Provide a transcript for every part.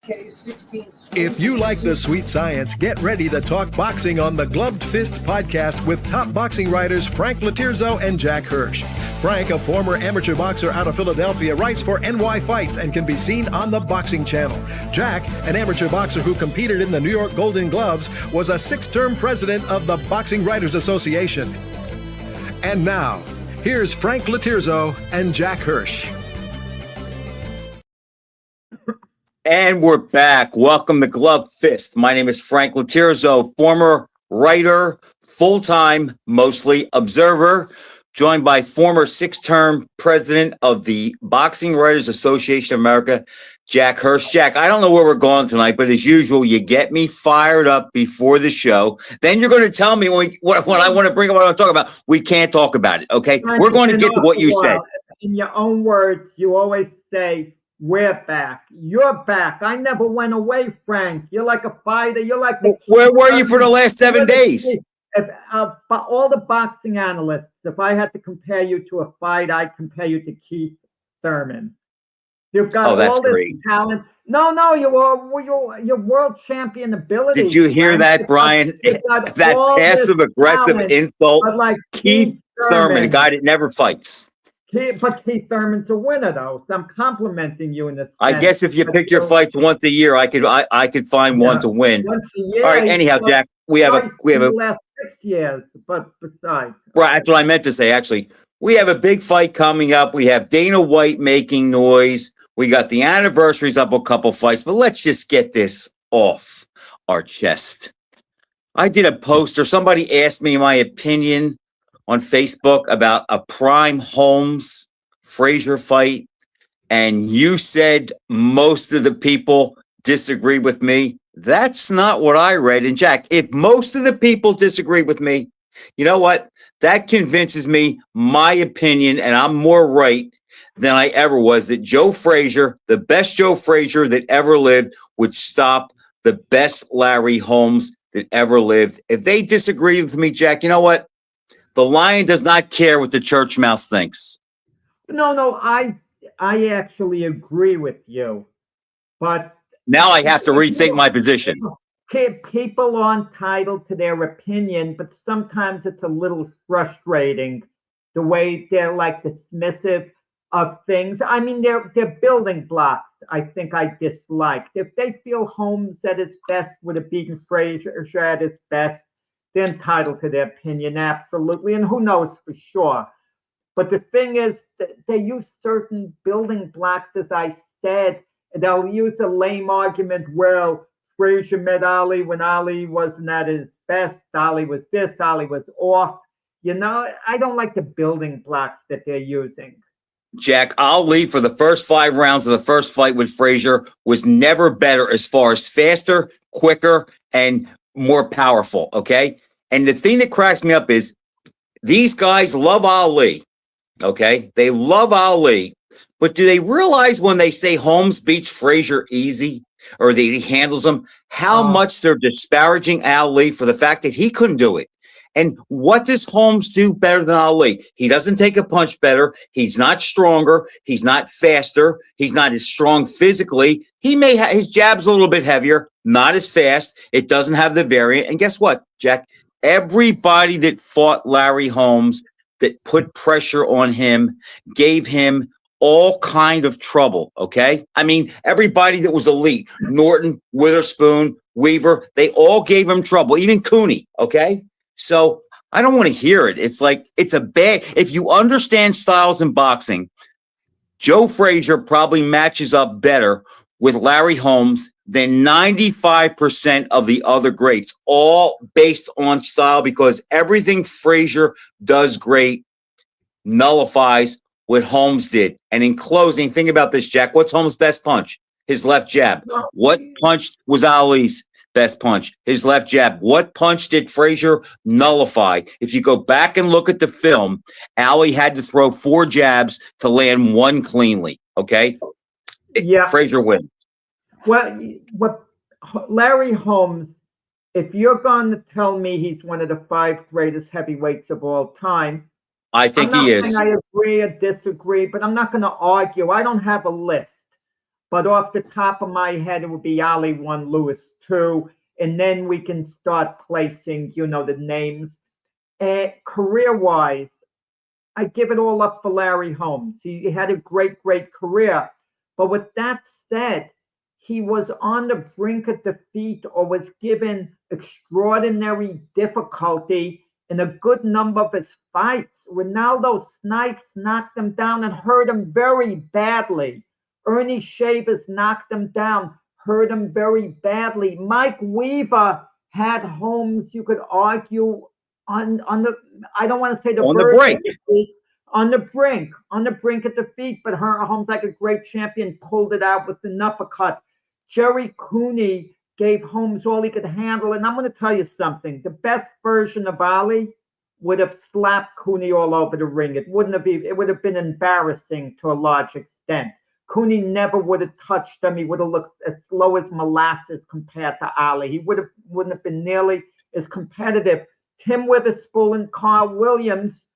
If you like the sweet science, get ready to talk boxing on the Gloved Fist podcast with top boxing writers Frank Lotierzo and Jack Hirsch. Frank, a former amateur boxer out of Philadelphia, writes for NY Fights and can be seen on the Boxing Channel. Jack, an amateur boxer who competed in the New York Golden Gloves, was a 6-term president of the Boxing Writers Association. And now, here's Frank Lotierzo and Jack Hirsch. And we're back. Welcome to Glove Fist. My name is Frank Lotierzo, former writer, full-time, mostly observer, joined by former 6-term president of the Boxing Writers Association of America, Jack Hirsch. Jack, I don't know where we're going tonight, but as usual, you get me fired up before the show. Then you're going to tell me what I want to bring up, what I want to talk about. We can't talk about it, okay? We're going to get to what you said. In your own words, you always say, we're back. You're back. I never went away, Frank. You're like a fighter. You're like the Where were you for the last 7 days? If all the boxing analysts, if I had to compare you to a fight, I'd compare you to Keith Thurman. You've got all this great talent. No, you're world champion ability. Did you hear that, Brian? That passive aggressive insult. Like Keith Thurman, a guy that never fights. But Keith Thurman's a winner, though. So I'm complimenting you in this. I guess if you pick your fights once a year, I could find one to win. Once a year, all right. Anyhow, Jack, we have a last 6 years, but besides. Right. That's what I meant to say. Actually, we have a big fight coming up. We have Dana White making noise. We got the anniversaries up a couple fights, but let's just get this off our chest. I did a post, or somebody asked me my opinion on Facebook about a Prime Holmes Frazier fight, and you said most of the people disagree with me. That's not what I read. And Jack, if most of the people disagree with me, you know what? That convinces me my opinion, and I'm more right than I ever was, that Joe Frazier, the best Joe Frazier that ever lived, would stop the best Larry Holmes that ever lived. If they disagree with me, Jack, you know what? The lion does not care what the church mouse thinks. No, I actually agree with you. But now I have to rethink my position. People are entitled to their opinion, but sometimes it's a little frustrating the way they're like dismissive of things. I mean, they're building blocks I think I disliked. If they feel Holmes at his best would have beaten Frazier at his best, they're entitled to their opinion, absolutely. And who knows for sure. But the thing is, they use certain building blocks, as I said, and they'll use a lame argument, well, Frazier met Ali when Ali wasn't at his best. Ali was this, Ali was off. You know, I don't like the building blocks that they're using. Jack, Ali, for the first 5 rounds of the first fight with Frazier, was never better as far as faster, quicker, and more powerful, okay? And the thing that cracks me up is these guys love Ali, okay? They love Ali, but do they realize when they say Holmes beats Frazier easy, or that he handles him, how much they're disparaging Ali for the fact that he couldn't do it? And what does Holmes do better than Ali? He doesn't take a punch better. He's not stronger. He's not faster. He's not as strong physically. He may have his jab's a little bit heavier, not as fast. It doesn't have the variant. And guess what, Jack? Everybody that fought Larry Holmes, that put pressure on him, gave him all kind of trouble, okay? I mean, everybody that was elite, Norton, Witherspoon, Weaver, they all gave him trouble, even Cooney, okay? So I don't want to hear it. It's like, it's a bad, if you understand styles in boxing, Joe Frazier probably matches up better with Larry Holmes than 95% of the other greats, all based on style, because everything Frazier does great nullifies what Holmes did. And in closing, think about this, Jack. What's Holmes' best punch? His left jab. What punch was Ali's best punch? His left jab. What punch did Frazier nullify? If you go back and look at the film, Ali had to throw 4 jabs to land 1 cleanly. Okay? Yeah. Frazier wins. Well, what Larry Holmes, if you're going to tell me he's one of the 5 greatest heavyweights of all time, I think he is. I agree or disagree, but I'm not going to argue. I don't have a list. but off the top of my head, it would be Ali 1, Lewis 2. And then we can start placing, the names. Career-wise, I give it all up for Larry Holmes. He had a great, great career. But with that said, he was on the brink of defeat or was given extraordinary difficulty in a good number of his fights. Ronaldo Snipes knocked him down and hurt him very badly. Ernie Shavers knocked him down, hurt him very badly. Mike Weaver had Holmes, you could argue, on the, I don't want to say the brink. On the brink of defeat, but Holmes, like a great champion, pulled it out with an uppercut. Jerry Cooney gave Holmes all he could handle. And I'm going to tell you something. The best version of Ali would have slapped Cooney all over the ring. It would have been embarrassing to a large extent. Cooney never would have touched him. He would have looked as slow as molasses compared to Ali. He wouldn't have been nearly as competitive. Tim Witherspoon and Carl Williams.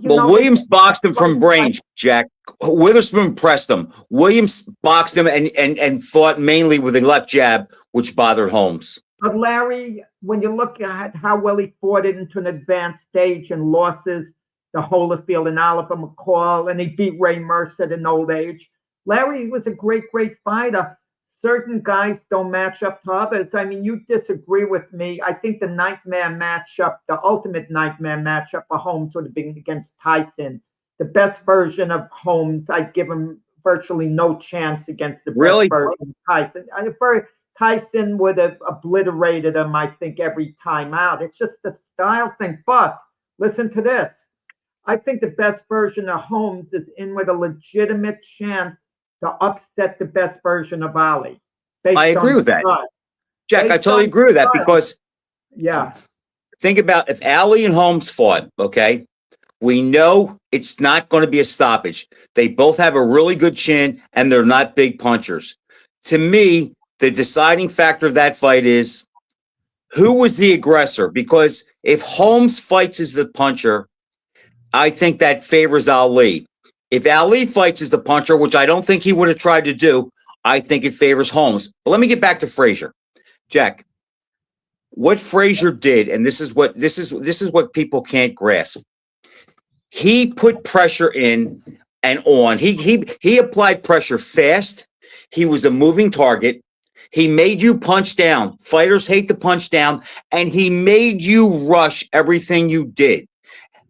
Williams boxed him from range, Jack. Witherspoon pressed him. Williams boxed him and fought mainly with a left jab, which bothered Holmes. But Larry, when you look at how well he fought it into an advanced stage and losses to Holyfield and Oliver McCall, and he beat Ray Mercer at an old age, Larry was a great, great fighter. Certain guys don't match up to others. I mean, you disagree with me. I think the nightmare matchup, the ultimate nightmare matchup for Holmes would have been against Tyson. The best version of Holmes, I'd give him virtually no chance against the best version of Tyson. Tyson would have obliterated him, I think, every time out. It's just a style thing. But listen to this. I think the best version of Holmes is in with a legitimate chance to upset the best version of Ali. I agree with that. Jack, I totally agree with that because think about if Ali and Holmes fought, okay? We know it's not going to be a stoppage. They both have a really good chin and they're not big punchers. To me, the deciding factor of that fight is who was the aggressor? Because if Holmes fights as the puncher, I think that favors Ali. If Ali fights as the puncher, which I don't think he would have tried to do, I think it favors Holmes. But let me get back to Frazier. Jack, what Frazier did, and this is what people can't grasp. He put pressure in and on. He applied pressure fast. He was a moving target. He made you punch down. Fighters hate to punch down, and he made you rush everything you did.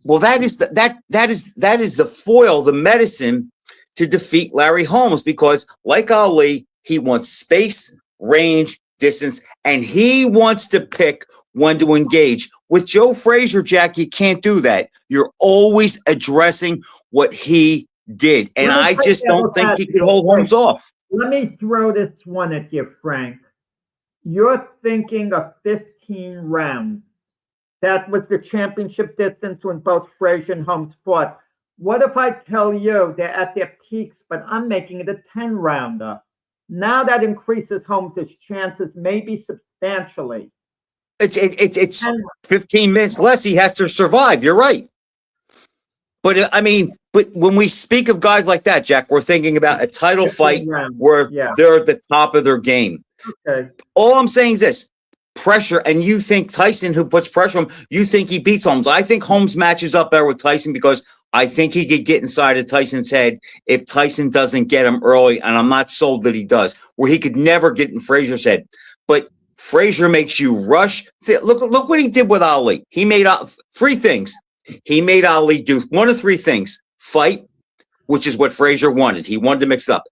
Well, that is the foil, the medicine to defeat Larry Holmes, because like Ali, he wants space, range, distance, and he wants to pick when to engage. With Joe Frazier, Jack, you can't do that. You're always addressing what he did, and I just don't think he could hold Holmes off. Let me throw this one at you, Frank. You're thinking of 15 rounds. That was the championship distance when both Frazier and Holmes fought. What if I tell you they're at their peaks, but I'm making it a 10-rounder? Now that increases Holmes' chances maybe substantially. It's 15 minutes less. He has to survive. You're right. But but when we speak of guys like that, Jack, we're thinking about a title fight where they're at the top of their game. Okay. All I'm saying is this. Pressure, and you think Tyson, who puts pressure on him, you think he beats Holmes. I think Holmes matches up there with Tyson because I think he could get inside of Tyson's head if Tyson doesn't get him early, and I'm not sold that he does, where he could never get in Frazier's head. But Frazier makes you rush. Look what he did with Ali. He made three things. He made Ali do one of three things. Fight, which is what Frazier wanted. He wanted to mix up.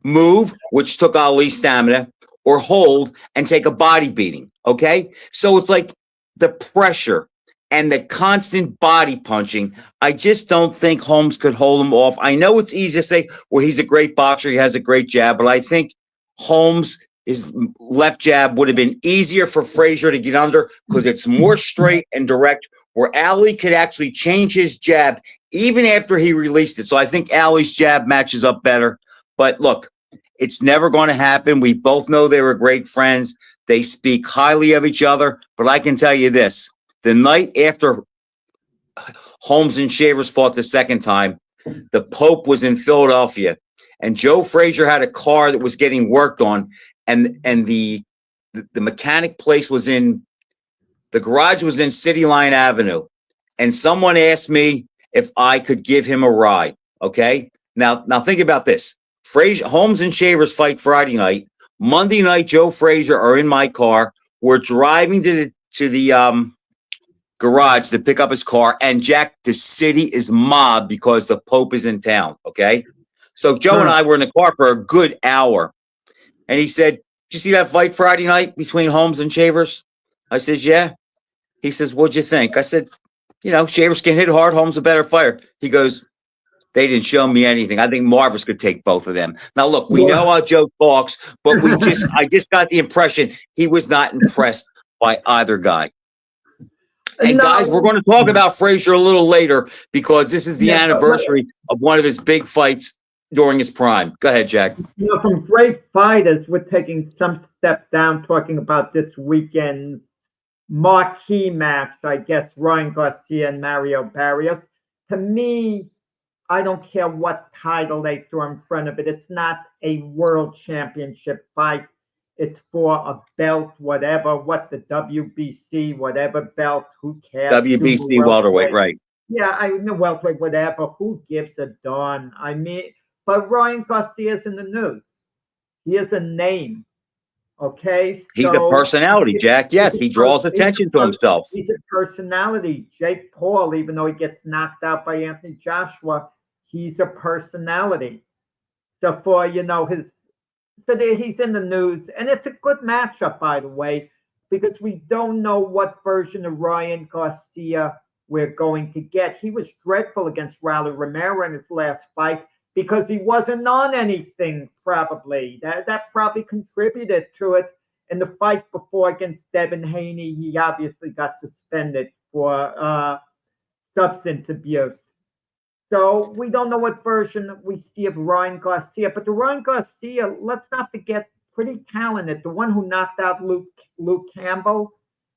Move, which took Ali's stamina, or hold and take a body beating, okay? So it's like the pressure and the constant body punching. I just don't think Holmes could hold him off. I know it's easy to say, well, he's a great boxer, he has a great jab, but I think Holmes, his left jab would have been easier for Frazier to get under because it's more straight and direct, where Ali could actually change his jab even after he released it. So I think Ali's jab matches up better. But look, it's never going to happen. We both know they were great friends. They speak highly of each other. But I can tell you this. The night after Holmes and Shavers fought the second time, the Pope was in Philadelphia. and Joe Frazier had a car that was getting worked on, and the mechanic place was in the garage was in City Line Avenue, and someone asked me if I could give him a ride. Okay, now think about this: Frazier, Holmes and Shavers fight Friday night. Monday night, Joe Frazier are in my car. We're driving to the garage to pick up his car, and Jack, the city is mobbed because the Pope is in town. Okay, so Joe and I were in the car for a good hour, and he said, "Did you see that fight Friday night between Holmes and Shavers?" I said, "Yeah." He says, "What'd you think?" I said, Shavers can hit hard. Holmes a better fighter. He goes, "They didn't show me anything. I think Marvis could take both of them." Now, look, we know how Joe talks, but I just got the impression he was not impressed by either guy. And guys, we're going to talk about Frazier a little later because this is the anniversary of one of his big fights during his prime. Go ahead, Jack. From great fighters, we're taking some step down, talking about this weekend's marquee match, I guess, Ryan Garcia and Mario Barrios. To me, I don't care what title they throw in front of it. It's not a world championship fight. It's for a belt, whatever, what the WBC, whatever belt, who cares? WBC welterweight, right. Yeah, I know, welterweight, whatever. Who gives a darn? I mean, but Ryan Garcia's in the news. He is a name. Okay, he's a personality, Jack. Yes, he draws attention to himself. He's a personality. Jake Paul, even though he gets knocked out by Anthony Joshua, he's a personality. So for he's in the news, and it's a good matchup, by the way, because we don't know what version of Ryan Garcia we're going to get. He was dreadful against Raul Romero in his last fight, because he wasn't on anything, probably. That probably contributed to it. In the fight before against Devin Haney, he obviously got suspended for substance abuse. So we don't know what version we see of Ryan Garcia. But the Ryan Garcia, let's not forget, pretty talented. The one who knocked out Luke Campbell,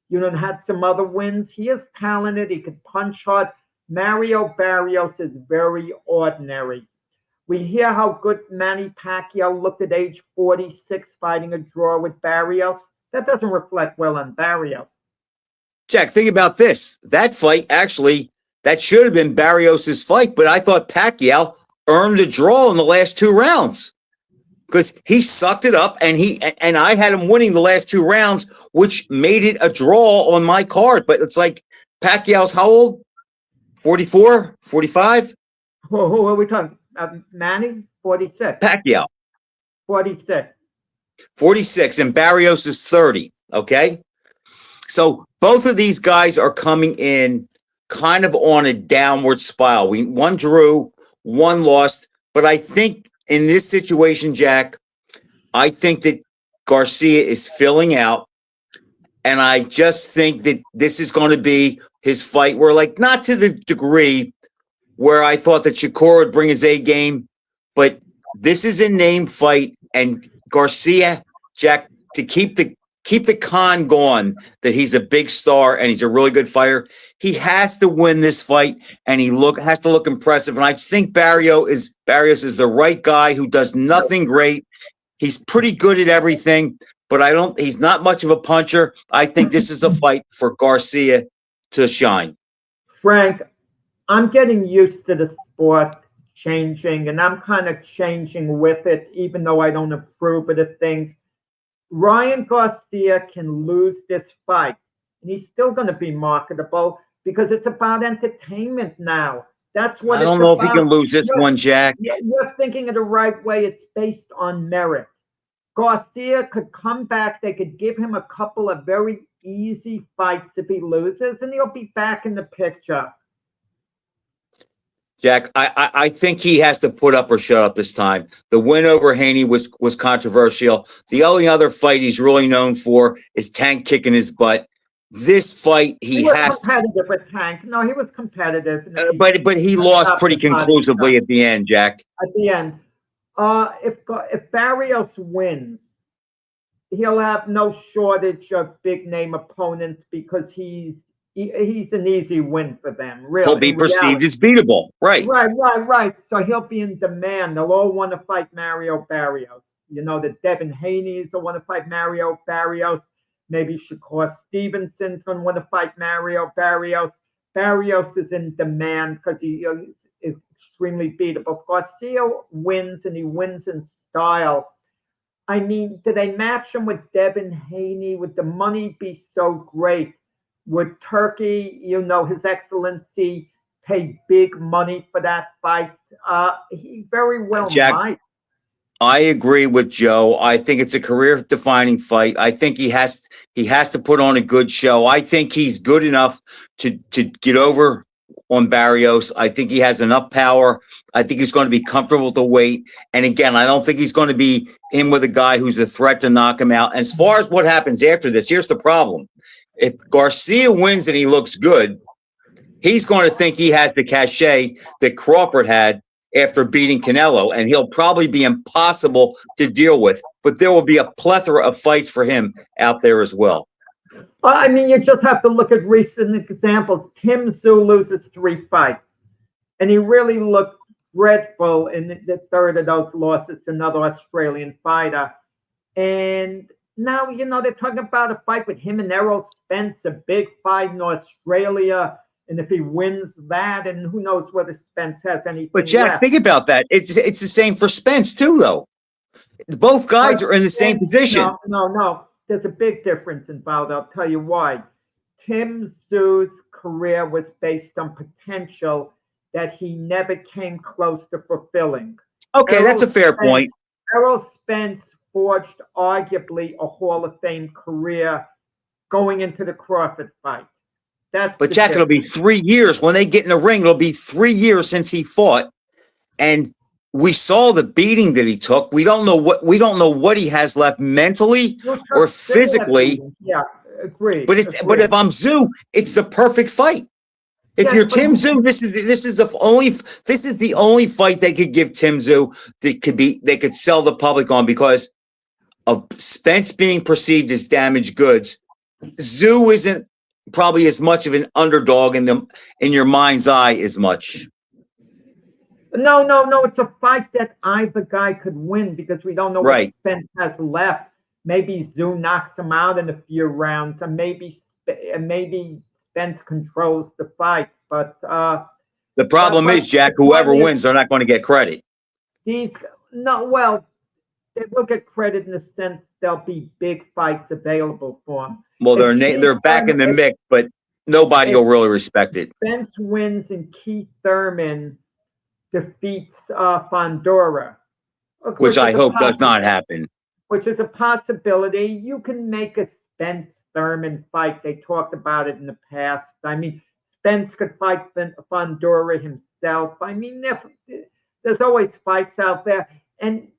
and had some other wins. He is talented. He could punch hard. Mario Barrios is very ordinary. We hear how good Manny Pacquiao looked at age 46 fighting a draw with Barrios. That doesn't reflect well on Barrios. Jack, think about this. That fight, actually, that should have been Barrios' fight, but I thought Pacquiao earned a draw in the last 2 rounds because he sucked it up, and I had him winning the last 2 rounds, which made it a draw on my card. But it's like Pacquiao's how old? 44? 45? Who are we talking? Manny, 46. Pacquiao. 46. 46, and Barrios is 30, okay? So both of these guys are coming in kind of on a downward spiral. One drew, one lost, but I think in this situation, Jack, I think that Garcia is filling out, and I just think that this is going to be his fight where, like, not to the degree where I thought that Shakur would bring his A game, but this is a name fight, and Garcia, Jack, to keep the con going that he's a big star and he's a really good fighter, he has to win this fight, and he has to look impressive. And I think Barrios is the right guy who does nothing great. He's pretty good at everything, but he's not much of a puncher. I think this is a fight for Garcia to shine. Frank, I'm getting used to the sport changing, and I'm kind of changing with it, even though I don't approve of the things. Ryan Garcia can lose this fight, and he's still going to be marketable because it's about entertainment now. That's what I don't know if he can lose this one, Jack. You're thinking of the right way. It's based on merit. Garcia could come back. They could give him a couple of very easy fights if he loses, and he'll be back in the picture. Jack, I think he has to put up or shut up this time. The win over Haney was controversial. The only other fight he's really known for is Tank kicking his butt. This fight, he has competitive with Tank. No, he was competitive. But he lost pretty conclusively at the end, Jack. At the end. If Barrios wins, he'll have no shortage of big name opponents because he's he's an easy win for them, really. He'll be perceived as beatable. Right. Right. So he'll be in demand. They'll all want to fight Mario Barrios. You know, the Devin Haney's will want to fight Mario Barrios. Maybe Shakur Stevenson's going to want to fight Mario Barrios. Barrios is in demand because he is extremely beatable. Garcia wins, and he wins in style. I mean, do they match him with Devin Haney? Would the money be so great? Would Turkey, you know, His Excellency, pay big money for that fight? He very well Jack, might. I agree with Joe. I think it's a career-defining fight. I think he has to put on a good show. I think he's good enough to get over on Barrios. I think he has enough power. I think he's going to be comfortable with the weight. And again, I don't think he's going to be in with a guy who's a threat to knock him out. And as far as what happens after this, here's the problem. If Garcia wins and he looks good, he's going to think he has the cachet that Crawford had after beating Canelo, and he'll probably be impossible to deal with. But there will be a plethora of fights for him out there as well. Well, I mean, you just have to look at recent examples. Tim Tszyu loses 3 fights, and he really looked dreadful in the third of those losses to another Australian fighter. And now, you know, they're talking about a fight with him and Errol Spence, a big fight in Australia. And if he wins that, and who knows whether Spence has anything But Jack, left. think about that. It's the same for Spence too, though. Both guys are in the same position. No. There's a big difference involved. I'll tell you why. Tim Tszyu's career was based on potential that he never came close to fulfilling. Okay, that's a fair point. Errol Spence forged arguably a Hall of Fame career going into the Crawford fight. But Jack, it'll be 3 years when they get in the ring. It'll be 3 years since he fought, and we saw the beating that he took. We don't know what he has left mentally or physically. Yeah, agreed. But if I'm Tszyu, it's the perfect fight. If you're Tim Tszyu, this is the only fight they could give Tim Tszyu that they could sell the public on, because of Spence being perceived as damaged goods. Tszyu isn't probably as much of an underdog in your mind's eye as much. No. It's a fight that either guy could win, because we don't know what Spence has left. Maybe Tszyu knocks him out in a few rounds, and maybe Spence controls the fight. But the problem is, Jack, whoever wins, they're not going to get credit. They will get credit in the sense there'll be big fights available for them. Well, they're back in the mix, but nobody will really respect it. Spence wins and Keith Thurman defeats Fondora, which I hope does not happen. Which is a possibility. You can make a Spence Thurman fight. They talked about it in the past. I mean, Spence could fight Fondora himself. I mean, there's always fights out there, and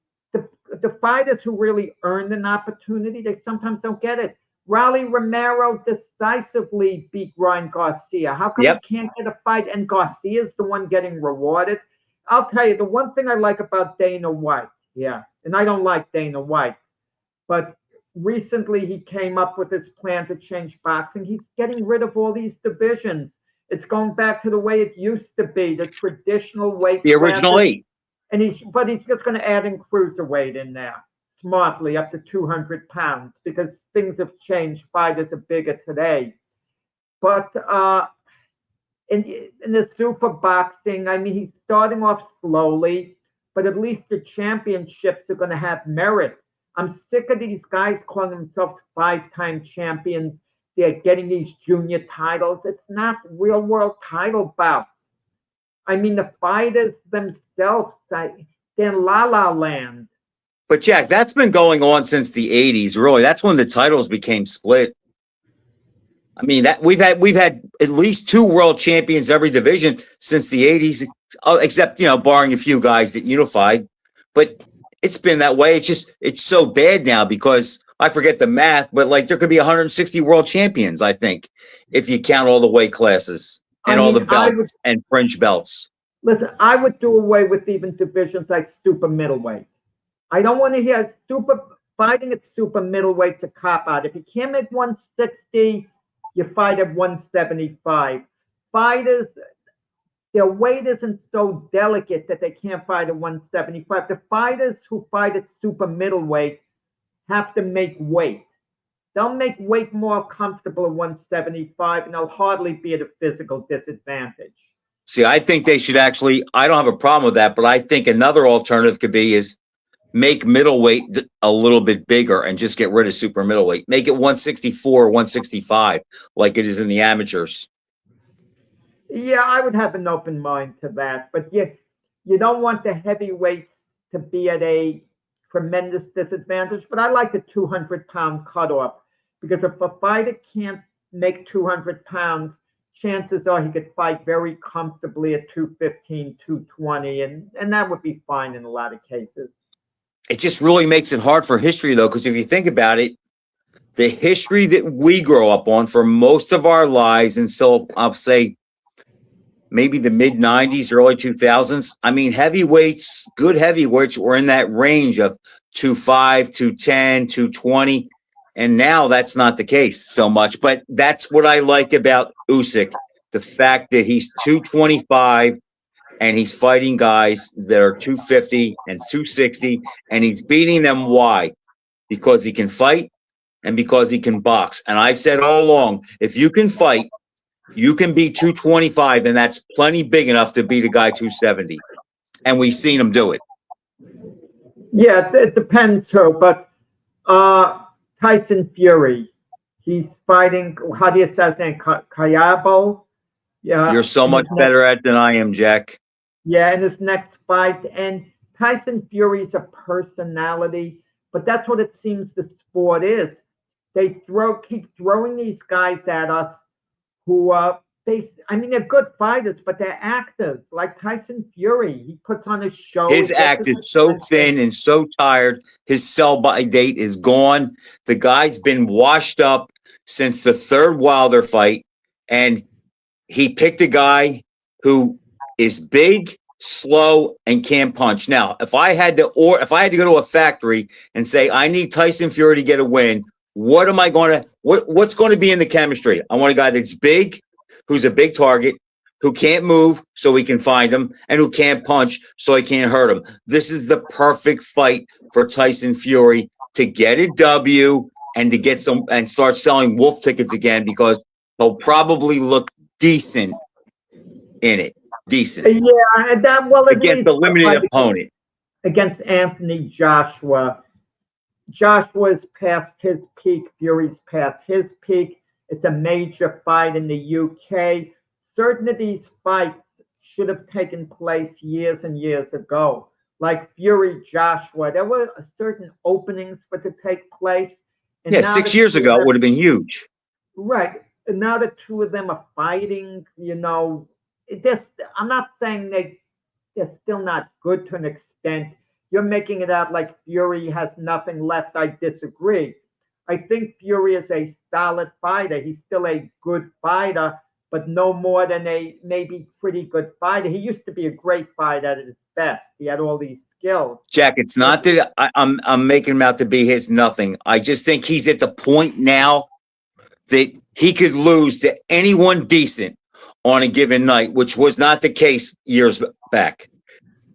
the fighters who really earned an opportunity, they sometimes don't get it. Raleigh Romero decisively beat Ryan Garcia. How come he can't get a fight and Garcia's the one getting rewarded? I'll tell you, the one thing I like about Dana White, and I don't like Dana White, but recently he came up with his plan to change boxing. He's getting rid of all these divisions. It's going back to the way it used to be, the traditional weight. The original 8. And he's just going to add in cruiserweight in there, smartly, up to 200 pounds, because things have changed. Fighters are bigger today. But in the super boxing, I mean, he's starting off slowly, but at least the championships are going to have merit. I'm sick of these guys calling themselves 5-time champions. They're getting these junior titles. It's not real world title bouts. I mean, the fighters themselves, they're in la-la land. But Jack, that's been going on since the 80s, really. That's when the titles became split. I mean, that we've had at least 2 world champions every division since the 80s, except, barring a few guys that unified. But it's been that way. It's so bad now, because I forget the math, but there could be 160 world champions, I think, if you count all the weight classes and all the belts and fringe belts. Listen, I would do away with even divisions like super middleweight. I don't want to hear fighting at super middleweight to cop out. If you can't make 160, you fight at 175. Fighters, their weight isn't so delicate that they can't fight at 175. The fighters who fight at super middleweight have to make weight. They'll make weight more comfortable at 175, and they'll hardly be at a physical disadvantage. See, I think they should actually, I don't have a problem with that, but I think another alternative could be is make middleweight a little bit bigger and just get rid of super middleweight. Make it 164, 165, like it is in the amateurs. Yeah, I would have an open mind to that. But you don't want the heavyweights to be at a tremendous disadvantage. But I like the 200-pound cutoff, because if a fighter can't make 200 pounds, chances are he could fight very comfortably at 215, 220, and that would be fine in a lot of cases. It just really makes it hard for history, though, because if you think about it, the history that we grow up on for most of our lives until, I'll say, maybe the mid-90s, early 2000s, I mean, heavyweights, good heavyweights were in that range of 205, 210, 220, and now that's not the case so much. But that's what I like about Usyk, the fact that he's 225, and he's fighting guys that are 250 and 260, and he's beating them. Why? Because he can fight and because he can box. And I've said all along, if you can fight, you can beat 225, and that's plenty big enough to beat a guy 270. And we've seen him do it. Yeah, it depends who, but Tyson Fury, he's fighting, how do you say his name, Kayabo? Yeah. You're so much better at it than I am, Jack. Yeah, in his next fight. And Tyson Fury's a personality, but that's what it seems the sport is. They keep throwing these guys at us who they're good fighters, but they're actors. Like Tyson Fury, he puts on a show. His act is so thin and so tired. His sell-by date is gone. The guy's been washed up since the third Wilder fight, and he picked a guy who is big, slow, and can't punch. Now, if I had to go to a factory and say I need Tyson Fury to get a win, what's going to be in the chemistry? I want a guy that's big, who's a big target, who can't move so he can find him, and who can't punch so he can't hurt him. This is the perfect fight for Tyson Fury to get a W and to get some and start selling wolf tickets again, because he'll probably look decent in it. Decent. Yeah, against the limited opponent. Against Anthony Joshua. Joshua's past his peak, Fury's past his peak. It's a major fight in the UK. Certain of these fights should have taken place years and years ago. Like Fury Joshua, there were certain openings for it to take place. And yeah, 6 years ago it would have been huge. Right. And now the two of them are fighting, I'm not saying they're still not good to an extent. You're making it out like Fury has nothing left. I disagree. I think Fury is a solid fighter. He's still a good fighter, but no more than a maybe pretty good fighter. He used to be a great fighter at his best. He had all these skills. Jack, it's not that I'm making him out to be his nothing. I just think he's at the point now that he could lose to anyone decent on a given night, which was not the case years back.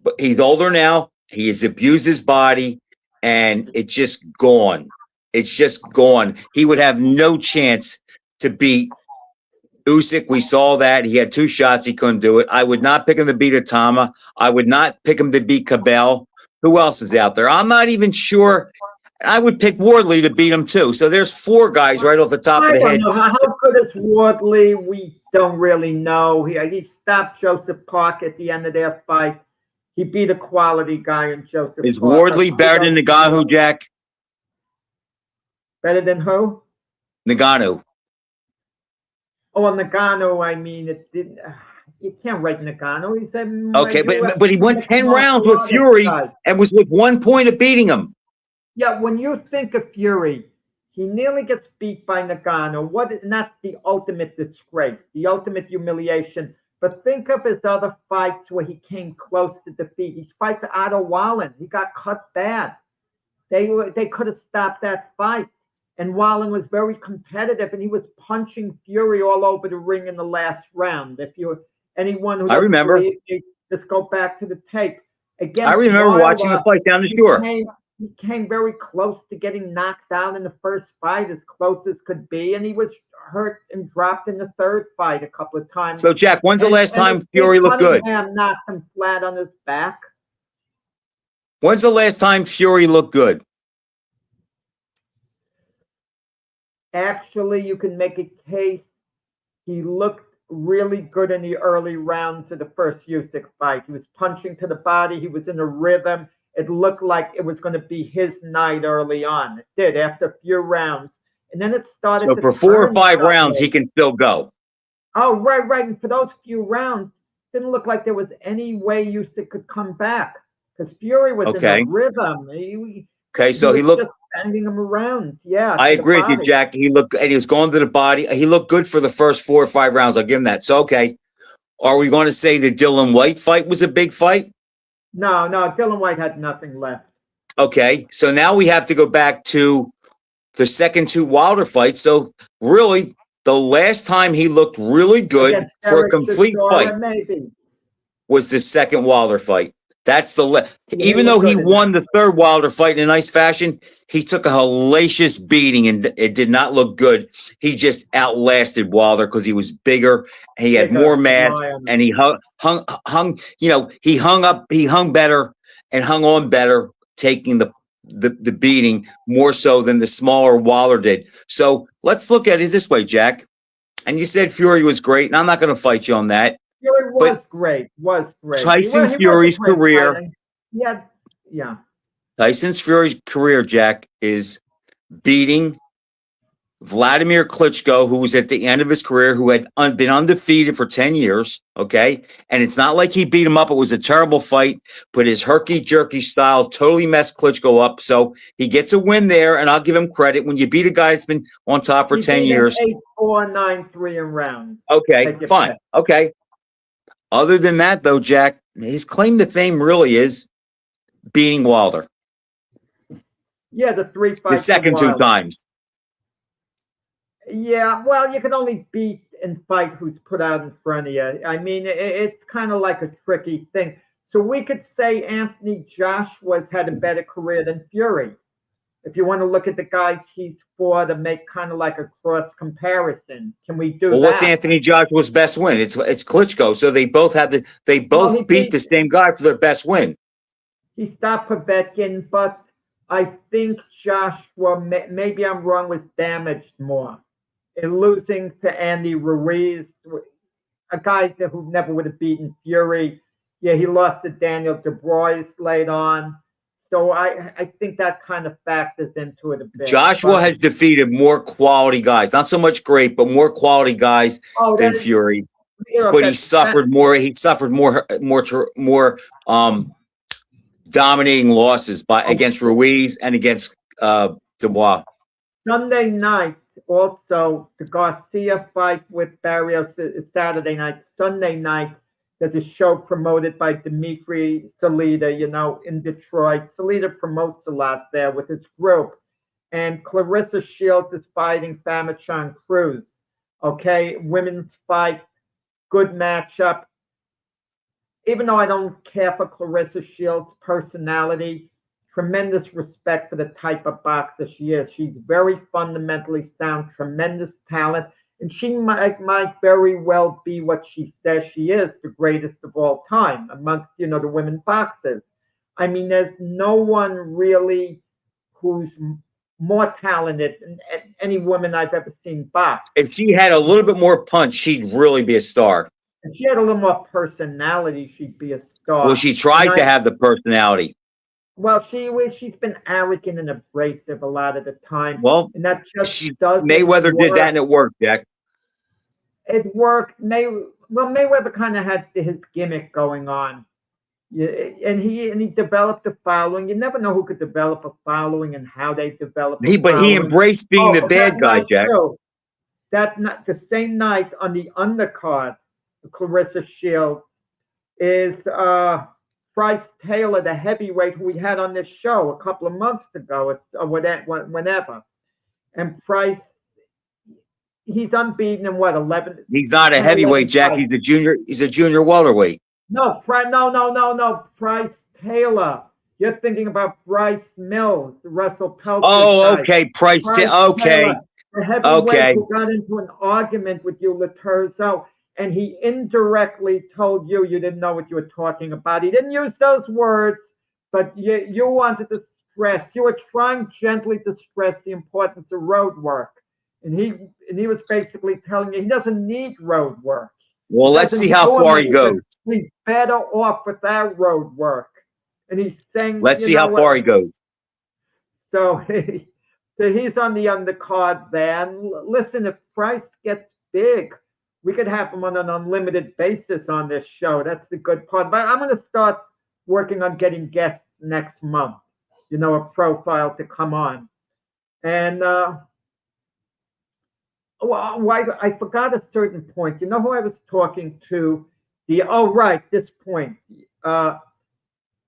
But he's older now. He has abused his body, and it's just gone. It's just gone. He would have no chance to beat Usyk. We saw that. He had 2 shots. He couldn't do it. I would not pick him to beat Atama. I would not pick him to beat Cabell. Who else is out there? I'm not even sure. I would pick Wardley to beat him, too. So there's 4 guys right off the top of the head. I don't know. How good is Wardley? We don't really know. He stopped Joseph Park at the end of their fight. He beat a quality guy in Joseph Park. Is Wardley better than Ngannou, Jack? Better than who? Ngannou. Oh, Ngannou, I mean, it didn't. You can't rate Ngannou. He said, okay, but he went 10 rounds with Fury and was with 1 point of beating him. Yeah, when you think of Fury, he nearly gets beat by Ngannou. And that's the ultimate disgrace, the ultimate humiliation. But think of his other fights where he came close to defeat. He fights Otto Wallen. He got cut bad. They could have stopped that fight. And Wallen was very competitive, and he was punching Fury all over the ring in the last round. If you anyone who I doesn't remember. believe me, just go back to the tape. I Against remember watching the Wilder, fight down the he shore. he came very close to getting knocked out in the first fight, as close as could be, and he was hurt and dropped in the third fight a couple of times. So, Jack, when's the last time And Fury looked good? Cunningham knocked him flat on his back. When's the last time Fury looked good? Actually, you can make a case. He looked really good in the early rounds of the first Usyk fight. He was punching to the body. He was in a rhythm. It looked like it was going to be his night early on. It did after a few rounds. And then it started So to for 4 or turn 5 suddenly. rounds, he can still go. Oh, right. And for those few rounds, it didn't look like there was any way Usyk could come back because Fury was in Okay. a rhythm. Okay, so he was looked. just sending him around. Yeah, I to the agree with you, body. Jack. He looked, and he was going to the body. He looked good for the first 4 or 5 rounds. I'll give him that. So, okay. Are we going to say the Dylan White fight was a big fight? No, Dylan White had nothing left. Okay, so now we have to go back to the second 2 Wilder fights. So, really, the last time he looked really good Against for a Eric complete Chisora, fight maybe. was the second Wilder fight. That's the He even though looked he good in won that. the third Wilder fight in a nice fashion, he took a hellacious beating and it did not look good. He just outlasted Wilder because he was bigger, he had Bigger, more mass, lion. and he hung. You know, he hung better and hung on better, taking the beating more so than the smaller Wilder did. So let's look at it this way, Jack. And you said Fury was great, and I'm not going to fight you on that. Fury was But great. Tyson He Fury's was a great career. fighter. Yeah. Tyson's Fury's career, Jack, is beating Vladimir Klitschko, who was at the end of his career, who had been undefeated for 10 years, okay? And it's not like he beat him up. It was a terrible fight, but his herky-jerky style totally messed Klitschko up. So he gets a win there, and I'll give him credit. When you beat a guy that's been on top for 10 years. 8-4, 9-3 in rounds. Okay, fine. Okay. Other than that, though, Jack, his claim to fame really is beating Wilder. Yeah, the 3 fights. The second 2 times. Yeah, well, you can only beat and fight who's put out in front of you. I mean, it's kind of like a tricky thing. So we could say Anthony Joshua's had a better career than Fury. If you want to look at the guys he's fought to make kind of like a cross comparison, can we do that? Well, what's Anthony Joshua's best win? It's Klitschko. So they both beat the same guy for their best win. He stopped Povetkin, but I think Joshua, maybe I'm wrong, was damaged more in losing to Andy Ruiz, a guy who never would have beaten Fury. Yeah, he lost to Daniel Dubois late on. So I think that kind of factors into it a bit. Joshua has defeated more quality guys, not so much great, but more quality guys than Fury. But he suffered more. He suffered more dominating losses against Ruiz and against Dubois. Sunday night, also the Garcia fight with Barrios is Saturday night. Sunday night, there's a show promoted by Dimitri Salita, in Detroit. Salita promotes a lot there with his group. And Clarissa Shields is fighting Famichan Cruz. Okay, women's fight, good matchup. Even though I don't care for Clarissa Shields' personality, tremendous respect for the type of boxer she is. She's very fundamentally sound, tremendous talent. And she might very well be what she says she is, the greatest of all time amongst, the women boxers. I mean, there's no one really who's more talented than any woman I've ever seen box. If she had a little bit more punch, she'd really be a star. If she had a little more personality, she'd be a star. Well, she tried to have the personality. Well, she's been arrogant and abrasive a lot of the time. Well, and that just doesn't Mayweather did that and it worked, Jack. It worked. Mayweather kind of had his gimmick going on. Yeah, and he developed a following. You never know who could develop a following and how they develop. But he embraced being the bad guy, Jack. The same night on the undercard, Clarissa Shields is Bryce Taylor, the heavyweight who we had on this show a couple of months ago, or whenever. And Price, he's unbeaten in what, 11? He's not a 10, 11 heavyweight, Jack. fights. He's a junior welterweight. No, no. Price Taylor. You're thinking about Bryce Mills, Russell Peltzer. Oh, okay. Price okay. Taylor, the heavyweight Okay. who got into an argument with you, Lotierzo, and he indirectly told you didn't know what you were talking about. He didn't use those words, but you wanted to stress. You were trying gently to stress the importance of road work. And he was basically telling you he doesn't need road work. Well, let's see how far he goes. He's better off without road work. And he's saying, let's see how far he goes. So he's on the undercard there. And listen, if Price gets big, we could have him on an unlimited basis on this show. That's the good part. But I'm going to start working on getting guests next month, a profile to come on. And I forgot a certain point. You know who I was talking to? This point.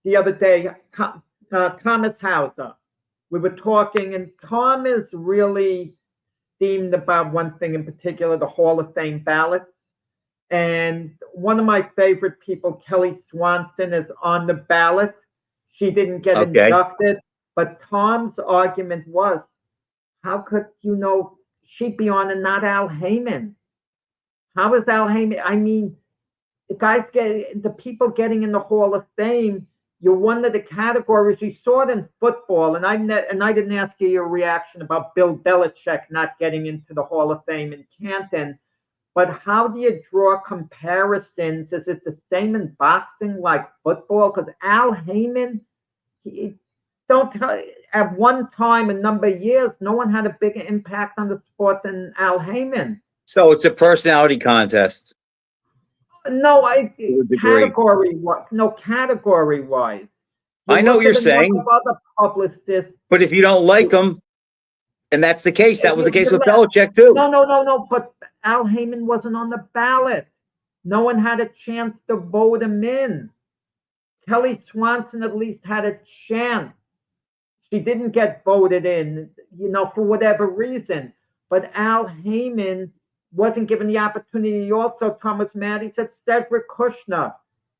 The other day, Thomas Hauser. We were talking, and Tom is really themed about one thing in particular, the Hall of Fame ballots. And one of my favorite people, Kelly Swanson, is on the ballot. She didn't get inducted, but Tom's argument was, how could, she be on and not Al Heyman? How is Al Heyman? I mean, the people getting in the Hall of Fame, you're one of the categories. We saw it in football, and I didn't ask you your reaction about Bill Belichick not getting into the Hall of Fame in Canton. But how do you draw comparisons? Is it the same in boxing like football? Because Al Heyman, at one time, a number of years, no one had a bigger impact on the sport than Al Heyman. So it's a personality contest. No, category-wise. I know what you're saying. Other publicists, but if you don't like them, and that's the case, that was the case with Belichick too. No. But Al Heyman wasn't on the ballot. No one had a chance to vote him in. Kelly Swanson at least had a chance. She didn't get voted in, for whatever reason. But Al Heyman wasn't given the opportunity. Also, Thomas Maddy said Cedric Kushner.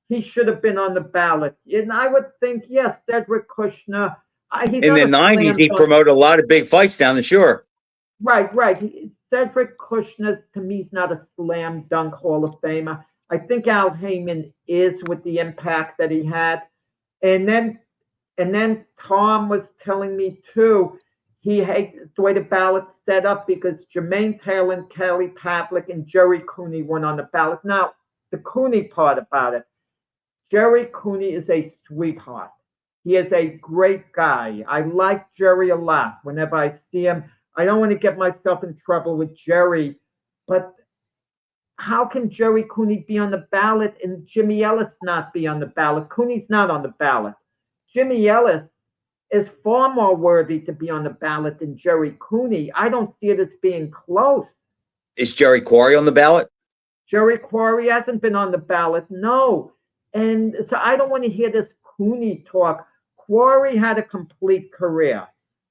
He should have been on the ballot. And I would think, yes, Cedric Kushner. In the 90s, he promoted a lot of big fights down the shore. Right. Cedric Kushner, to me, is not a slam dunk Hall of Famer. I think Al Heyman is with the impact that he had. And then Tom was telling me, too, he hates the way the ballot's set up because Jermaine Taylor and Kelly Pavlik and Jerry Cooney went on the ballot. Now, the Cooney part about it, Jerry Cooney is a sweetheart. He is a great guy. I like Jerry a lot. Whenever I see him, I don't want to get myself in trouble with Jerry, but how can Jerry Cooney be on the ballot and Jimmy Ellis not be on the ballot? Cooney's not on the ballot. Jimmy Ellis is far more worthy to be on the ballot than Jerry Cooney. I don't see it as being close. Is Jerry Quarry on the ballot? Jerry Quarry hasn't been on the ballot, no. And so I don't want to hear this Cooney talk. Quarry had a complete career.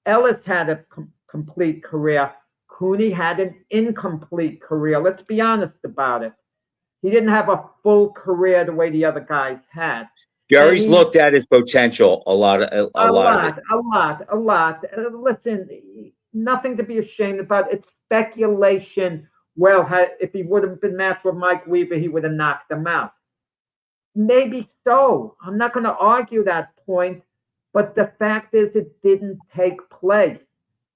Ellis had a complete career. Cooney had an incomplete career. Let's be honest about it. He didn't have a full career the way the other guys had. Jerry's looked at his potential a lot. Listen, nothing to be ashamed about. It's speculation. Well, if he would have been matched with Mike Weaver, he would have knocked him out. Maybe so. I'm not going to argue that point. But the fact is, it didn't take place.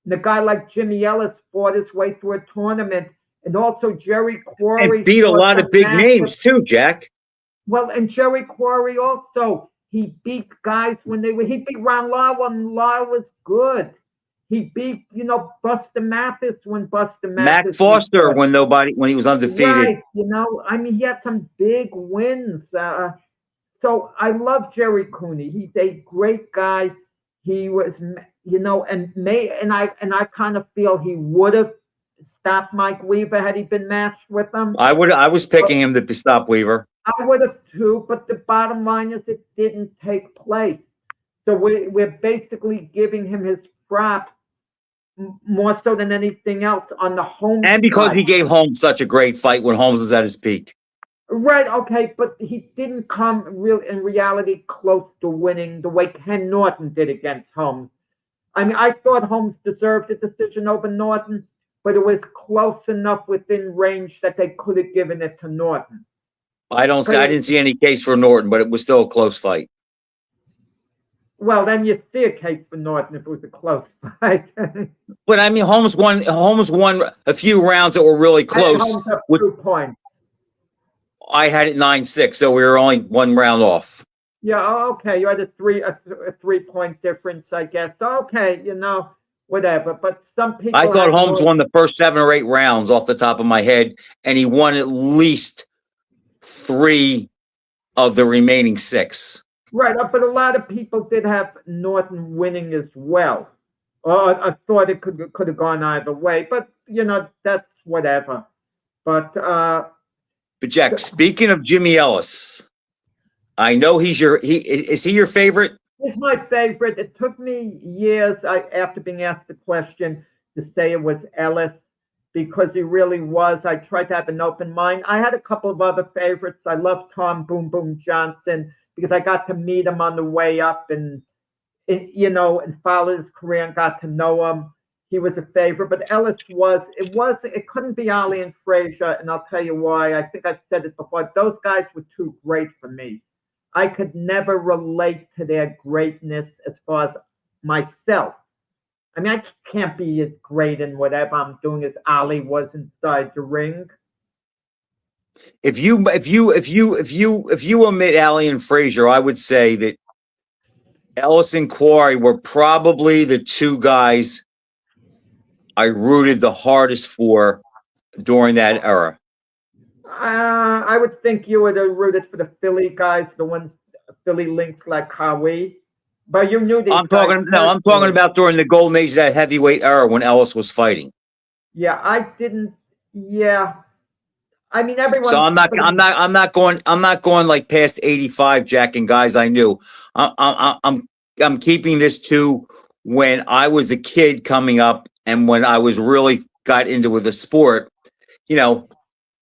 And a guy like Jimmy Ellis fought his way through a tournament. And also Jerry Quarry. And beat a lot of big names too, Jack. Well, and Jerry Quarry also, he beat guys he beat Ron Lyle when Lyle was good. He beat, Buster Mathis when Buster Mathis. Matt Foster when he was undefeated. Right, he had some big wins. So I love Jerry Cooney. He's a great guy. He was, and I kind of feel he would have stopped Mike Weaver had he been matched with him. I was picking him to stop Weaver. I would have too, but the bottom line is it didn't take place. So we're basically giving him his props more so than anything else on the home And because side. he gave Holmes such a great fight when Holmes was at his peak. Right, okay, but he didn't come in reality close to winning the way Ken Norton did against Holmes. I mean, I thought Holmes deserved a decision over Norton, but it was close enough within range that they could have given it to Norton. I didn't see any case for Norton, but it was still a close fight. Well, then you see a case for Norton if it was a close fight. But I mean, Holmes won a few rounds that were really close. Holmes up 2 points. I had it 9-6, so we were only 1 round off. Yeah, okay. You had a 3-point difference, I guess. Okay, whatever. But some people. I thought Holmes won the first 7 or 8 rounds off the top of my head, and he won at least 3 of the remaining 6. Right, but a lot of people did have Norton winning as well. I thought it could have gone either way, but that's whatever. But Jack, speaking of Jimmy Ellis, I know is he your favorite? He's my favorite. It took me years after being asked the question to say it was Ellis because he really was. I tried to have an open mind. I had a couple of other favorites. I love Tom Boom Boom Johnson because I got to meet him on the way up and follow his career and got to know him. He was a favorite, but Ellis it couldn't be Ali and Frazier, and I'll tell you why. I think I've said it before. Those guys were too great for me. I could never relate to their greatness as far as myself. I mean, I can't be as great in whatever I'm doing as Ali was inside the ring. If you omit Ali and Frazier, I would say that Ellis and Quarry were probably the 2 guys I rooted the hardest for during that era. I would think you would have rooted for the Philly guys, the ones Philly links like Howie. But you knew these I'm talking about during the golden age of that heavyweight era when Ellis was fighting. Yeah, I didn't. Yeah, I mean everyone. So I'm not going like past 85, Jack, and guys I knew. I'm keeping this to when I was a kid coming up and when I was really got into with the sport.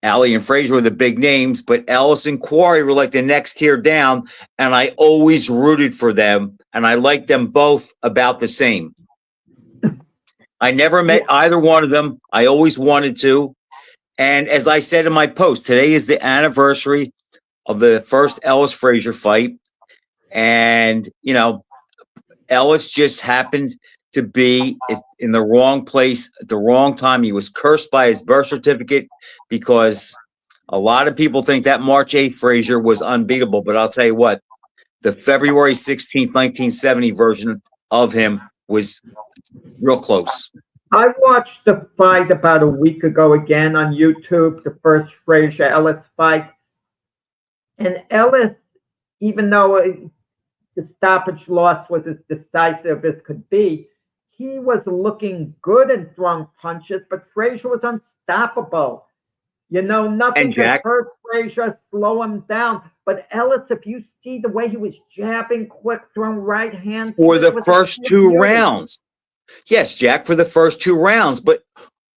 Ali and Frazier were the big names, but Ellis and Quarry were like the next tier down, and I always rooted for them, and I liked them both about the same. I never met either one of them. I always wanted to. And as I said in my post, today is the anniversary of the first Ellis-Frazier fight. And, Ellis just happened to be in the wrong place at the wrong time. He was cursed by his birth certificate because a lot of people think that March 8th Frazier was unbeatable. But I'll tell you what, the February 16th, 1970 version of him was real close. I watched the fight about a week ago again on YouTube, the first Frazier-Ellis fight. And Ellis, even though the stoppage loss was as decisive as could be, he was looking good and throwing punches, but Frazier was unstoppable. Nothing could hurt Frazier, slow him down. But Ellis, if you see the way he was jabbing quick, throwing right hands. For the first 2 rounds. Yes, Jack, for the first 2 rounds. But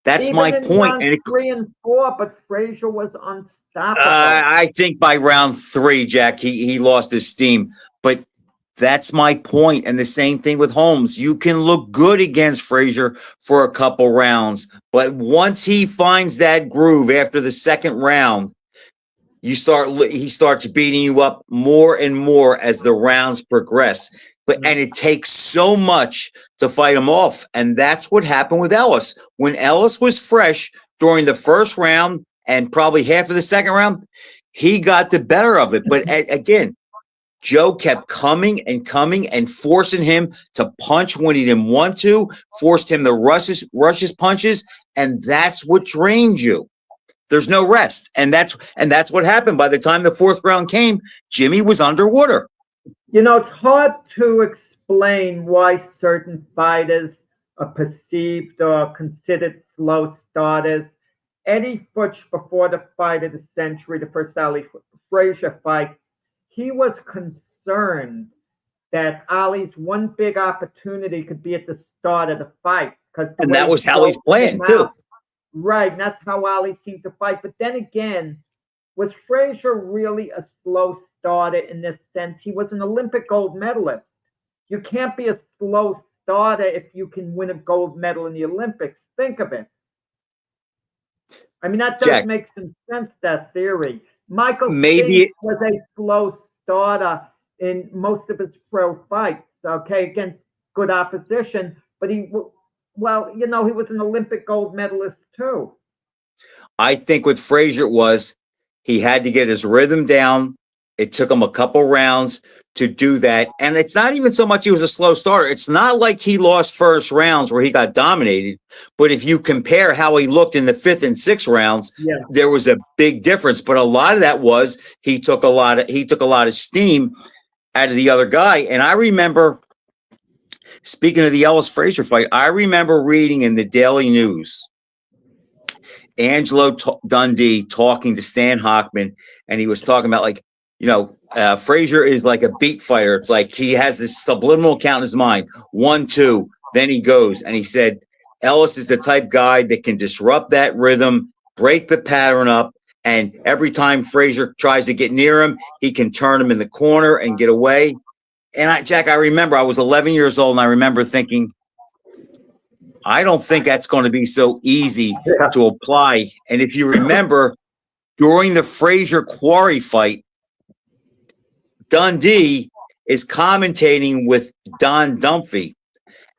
that's even my in point. Round 3 and 4, but Frazier was unstoppable. I think by round 3, Jack, he lost his steam. But that's my point. And the same thing with Holmes. You can look good against Frazier for a couple rounds, but once he finds that groove after the 2nd round, he starts beating you up more and more as the rounds progress. And it takes so much to fight him off. And that's what happened with Ellis. When Ellis was fresh during the 1st round and probably half of the 2nd round, he got the better of it. But again, Joe kept coming and forcing him to punch when he didn't want to, forced him to rush his punches, and that's what drained you. There's no rest, and that's what happened. By the time the 4th round came, Jimmy was underwater. It's hard to explain why certain fighters are perceived or considered slow starters. Eddie Futch, before the fight of the century, the first Ali Frazier fight, he was concerned that Ali's one big opportunity could be at the start of the fight. And that was how he's playing too. Right, and that's how Ali seemed to fight. But then again, was Frazier really a slow starter in this sense? He was an Olympic gold medalist. You can't be a slow starter if you can win a gold medal in the Olympics. Think of it. I mean, that does make some sense, that theory. Michael Spinks was a slow starter in most of his pro fights, okay, against good opposition, but he was an Olympic gold medalist too. I think with Frazier was he had to get his rhythm down. It took him a couple rounds to do that. And it's not even so much he was a slow starter. It's not like he lost first rounds where he got dominated. But if you compare how he looked in the 5th and 6th rounds, there was a big difference. But a lot of that was he took a lot of steam out of the other guy. And I remember, speaking of the Ellis Frazier fight, I remember reading in the Daily News Angelo Dundee talking to Stan Hochman, and he was talking about Frazier is like a beat fighter. It's like he has this subliminal count in his mind, 1, 2, then he goes. And he said Ellis is the type guy that can disrupt that rhythm, break the pattern up, and every time Frazier tries to get near him, he can turn him in the corner and get away. And Jack, I remember I was 11 years old, and I remember thinking, I don't think that's going to be so easy to apply. And if you remember, during the Frazier-Quarry fight, Dundee is commentating with Don Dunphy,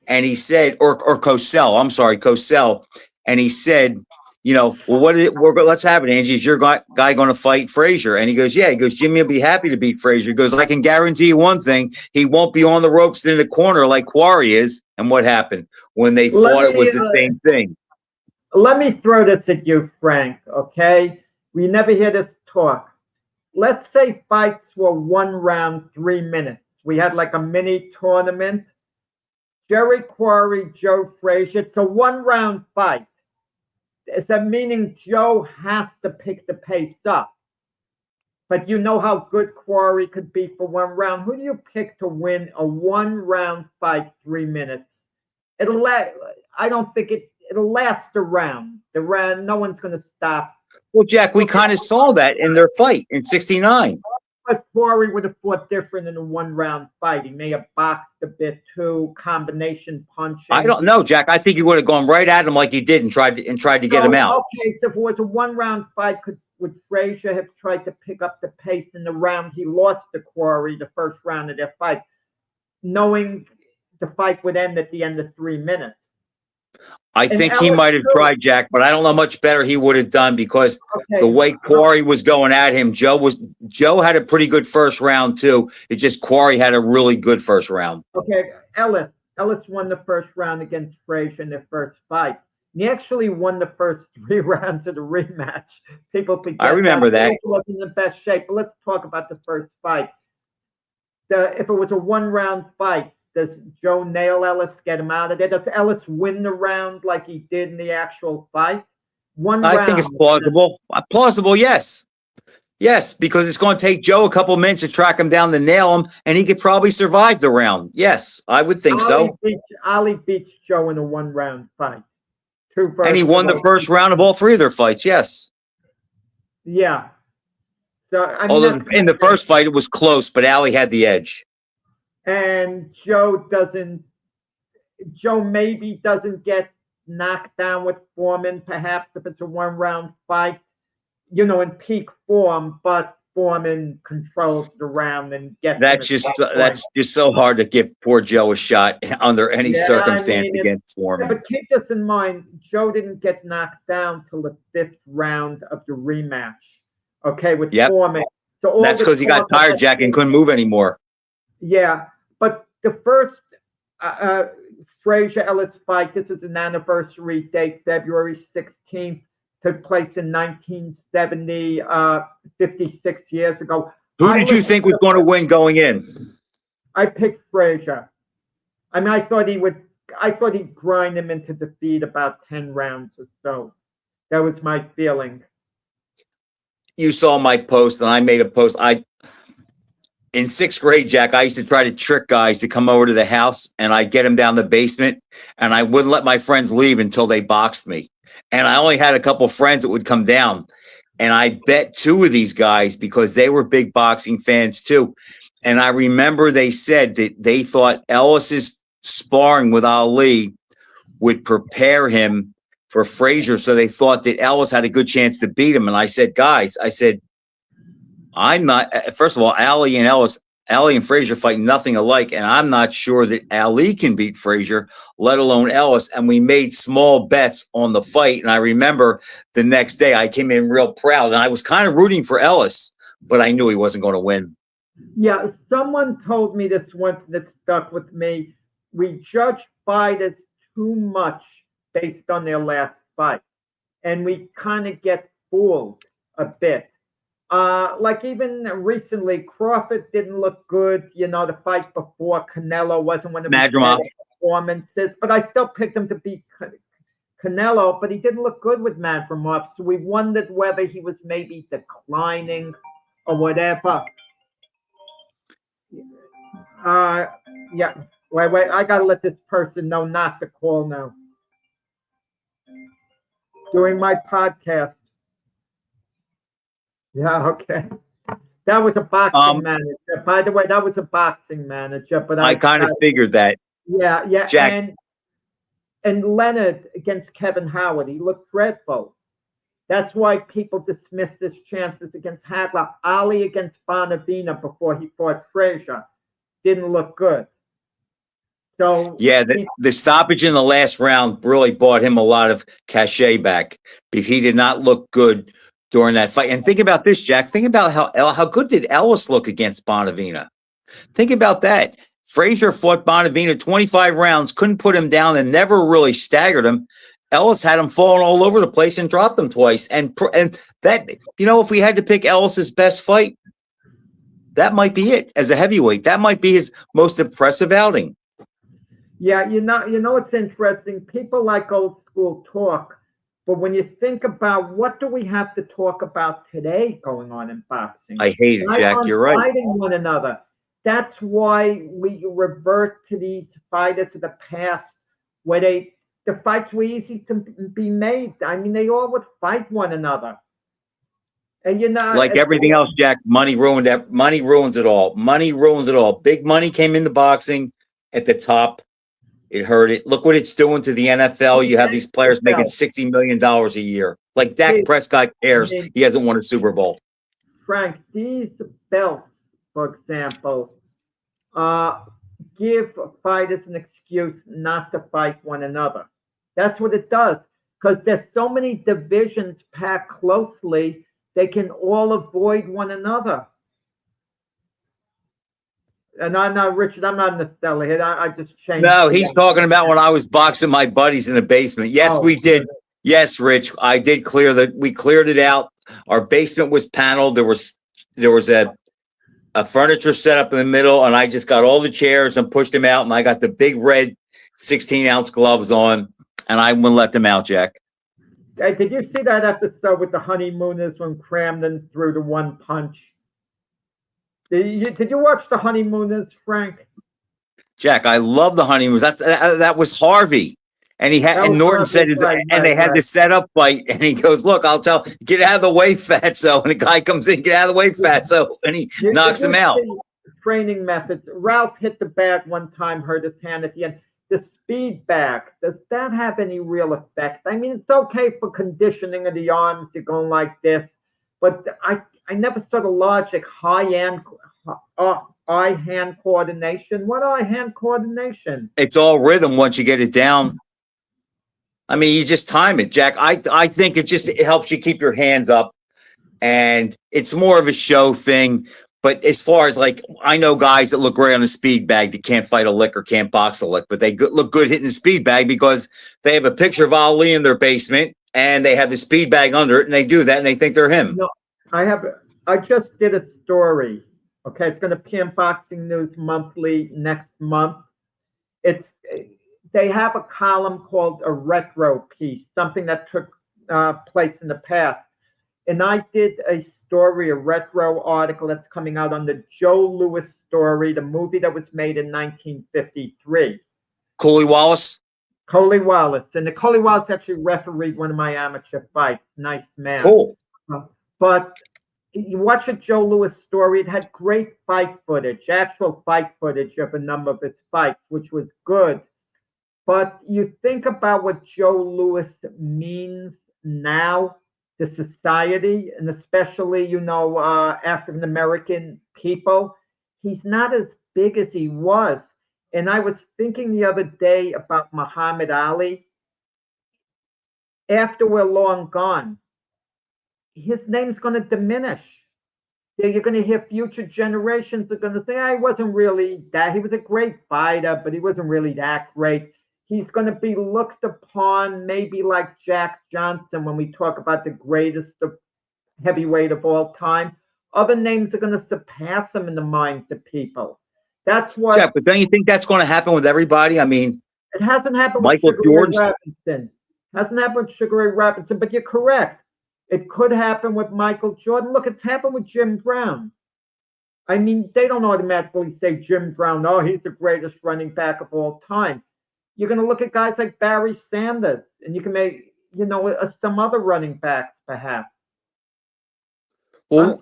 and he said, or Cosell, and he said, let's have it, Angie. Is your guy going to fight Frazier? And he goes, yeah. He goes, Jimmy will be happy to beat Frazier. He goes, I can guarantee you one thing. He won't be on the ropes in the corner like Quarry is. And what happened? When they fought, it was the same thing. Let me throw this at you, Frank, okay? We never hear this talk. Let's say fights were 1 round, 3 minutes. We had like a mini tournament. Jerry Quarry, Joe Frazier. It's a 1 round fight. Is that meaning Joe has to pick the pace up? But you know how good Quarry could be for 1 round. Who do you pick to win a 1 round fight, 3 minutes? I don't think it'll last a round. The round, no one's going to stop. Well, Jack, we kind of saw that in their fight in '69. But Quarry would have fought different in a 1 round fight. He may have boxed a bit too, combination punching. I don't know, Jack. I think he would have gone right at him like he did and tried to get him out. Okay, so if it was a 1 round fight, would Frazier have tried to pick up the pace in the round he lost to Quarry, the first round of their fight, knowing the fight would end at the end of 3 minutes? I think he might have tried, Jack, but I don't know how much better he would have done because the way Quarry was going at him, Joe had a pretty good first round too. It's just Quarry had a really good first round. Okay, Ellis won the first round against Frazier in their first fight. He actually won the first 3 rounds of the rematch. People forget. I remember that. He was in the best shape. But let's talk about the first fight. If it was a 1 round fight, does Joe nail Ellis, get him out of there? Does Ellis win the round like he did in the actual fight? I think it's plausible. Plausible, yes. Yes, because it's going to take Joe a couple minutes to track him down to nail him, and he could probably survive the round. Yes, I would think so. Ali beats Joe in a 1 round fight. And he won the first round of all 3 of their fights, yes. Yeah. So although in the first fight it was close, but Ali had the edge. And Joe maybe doesn't get knocked down with Foreman, perhaps if it's a 1 round fight, in peak form, but Foreman controls the round and gets. That's just so hard to give poor Joe a shot under any circumstance against Foreman. But keep this in mind, Joe didn't get knocked down till the 5th round of the rematch. Okay, with Foreman. So that's because he got tired, Jack, and couldn't move anymore. Yeah, but the first Frazier-Ellis fight, this is an anniversary date, February 16th, took place in 1970, 56 years ago. Who did you think was going to win going in? I picked Frazier. I mean, I thought he'd grind him into defeat about 10 rounds or so. That was my feeling. You saw my post, and I made a post. In sixth grade, Jack, I used to try to trick guys to come over to the house, and I'd get them down the basement, and I wouldn't let my friends leave until they boxed me. And I only had a couple friends that would come down, and I bet two of these guys because they were big boxing fans too. And I remember they said that they thought Ellis's sparring with Ali would prepare him for Frazier, so they thought that Ellis had a good chance to beat him. And I said, guys, I'm not. First of all, Ali and Frazier fight nothing alike, and I'm not sure that Ali can beat Frazier, let alone Ellis. And we made small bets on the fight. And I remember the next day I came in real proud, and I was kind of rooting for Ellis, but I knew he wasn't going to win. Yeah, someone told me this once that stuck with me. We judge fighters too much based on their last fight, and we kind of get fooled a bit. Like even recently, Crawford didn't look good. You know, the fight before Canelo wasn't one of his best performances, but I still picked him to beat Canelo, but he didn't look good with Madrimov. So we wondered whether he was maybe declining or whatever. Yeah. Wait. I gotta let this person know not to call now. During my podcast. Yeah, okay. That was a boxing manager. By the way, that was a boxing manager. But I kind of figured that. Yeah. Jack. And Leonard against Kevin Howard, he looked dreadful. That's why people dismissed his chances against Hagler. Ali against Bonavina before he fought Frazier didn't look good. So yeah, the stoppage in the last round really bought him a lot of cachet back because he did not look good during that fight. And think about this, Jack. Think about how good did Ellis look against Bonavina. Think about that. Frazier fought Bonavina 25 rounds, couldn't put him down, and never really staggered him. Ellis had him falling all over the place and dropped him twice. And that, if we had to pick Ellis's best fight, that might be it as a heavyweight. That might be his most impressive outing. Yeah, you know what's interesting? People like old school talk, but when you think about what do we have to talk about today going on in boxing? I hate it, Jack. You're right. Fighting one another. That's why we revert to these fighters of the past, where the fights were easy to be made. I mean, they all would fight one another. And like everything else, Jack, money ruins it all. Money ruined it all. Big money came into boxing at the top. It hurt it. Look what it's doing to the NFL. You have these players making $60 million a year. Like Dak Prescott cares. He hasn't won a Super Bowl. Frank, these belts, for example, give fighters an excuse not to fight one another. That's what it does. Because there's so many divisions packed closely, they can all avoid one another. And I'm not, Richard, I'm not in the cellar here. I just changed. No, he's talking about when I was boxing my buddies in the basement. Yes, we did. Yes, Rich, I did we cleared it out. Our basement was paneled. There was a furniture set up in the middle, and I just got all the chairs and pushed them out, and I got the big red 16-ounce gloves on, and I wouldn't let them out, Jack. Hey, did you see that episode with the honeymooners when Cramden threw the one punch? Did you watch the honeymooners, Frank? Jack, I love the honeymooners. That was Harvey, and Norton said, and they had the setup fight, and he goes, "Look, I'll tell, get out of the way, Fatso." And the guy comes in, "Get out of the way, Fatso," and he knocks him out. Training methods. Ralph hit the bag one time, hurt his hand at the end. The speed bag, does that have any real effect? I mean, it's okay for conditioning of the arms to go like this, but I never saw the logic. Eye-hand coordination. What eye-hand coordination? It's all rhythm once you get it down. I mean, you just time it, Jack. I think it helps you keep your hands up, and it's more of a show thing. But as far as I know guys that look great on a speed bag that can't fight a lick or can't box a lick, but they look good hitting the speed bag because they have a picture of Ali in their basement and they have the speed bag under it, and they do that and they think they're him. No, I just did a story. Okay, it's going to be in Boxing News Monthly next month. They have a column called a retro piece, something that took place in the past. and I did a story, a retro article that's coming out on the Joe Louis story, the movie that was made in 1953. Cooley Wallace. Coley Wallace. And the Coley Wallace actually refereed one of my amateur fights. Nice man. Cool. But you watch a Joe Louis story, it had great fight footage, actual fight footage of a number of his fights, which was good. But you think about what Joe Louis means now to society, and especially, African American people. He's not as big as he was. And I was thinking the other day about Muhammad Ali. After we're long gone, his name's going to diminish. You're going to hear future generations are going to say, he wasn't really that. He was a great fighter, but he wasn't really that great. He's going to be looked upon maybe like Jack Johnson when we talk about the greatest of heavyweight of all time. Other names are going to surpass him in the minds of people. That's what. Jack, but don't you think that's going to happen with everybody? I mean, it hasn't happened Michael with Sugar Jordan. Ray Robinson. Hasn't happened with Sugar Ray Robinson, but you're correct. It could happen with Michael Jordan. Look, it's happened with Jim Brown. I mean, they don't automatically say Jim Brown, oh, he's the greatest running back of all time. You're going to look at guys like Barry Sanders, and you can make, some other running backs, perhaps. Well,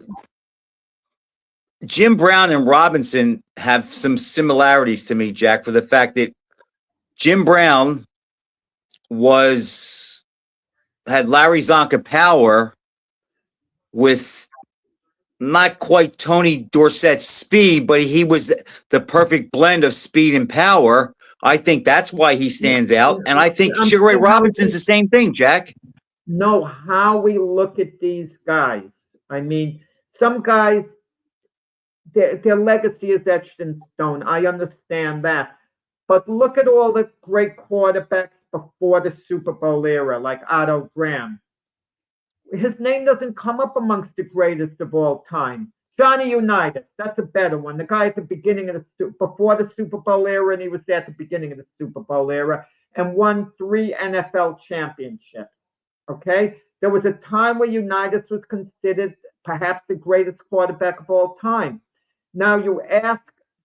Jim Brown and Robinson have some similarities to me, Jack, for the fact that Jim Brown had Larry Zonka power with not quite Tony Dorsett's speed, but he was the perfect blend of speed and power. I think that's why he stands out. And I think Sugar Ray Robinson's the same thing, Jack. No, how we look at these guys. I mean, some guys, their legacy is etched in stone. I understand that. But look at all the great quarterbacks before the Super Bowl era, like Otto Graham. His name doesn't come up amongst the greatest of all time. Johnny Unitas, that's a better one. The guy at the beginning of before the Super Bowl era, and he was there at the beginning of the Super Bowl era, and won 3 NFL championships. Okay? There was a time where Unitas was considered perhaps the greatest quarterback of all time. Now you ask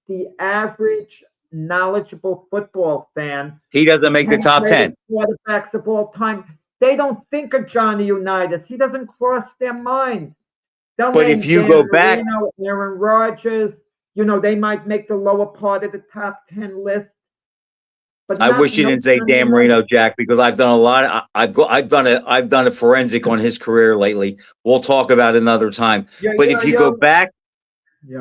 the average knowledgeable football fan. He doesn't make the top 10. Quarterbacks of all time. They don't think of Johnny Unitas. He doesn't cross their mind. But if you go back, Aaron Rodgers, they might make the lower part of the top 10 list. But I wish you didn't say Dan Marino, Jack, because I've done a lot. I've done a forensic on his career lately. We'll talk about it another time. But if you go back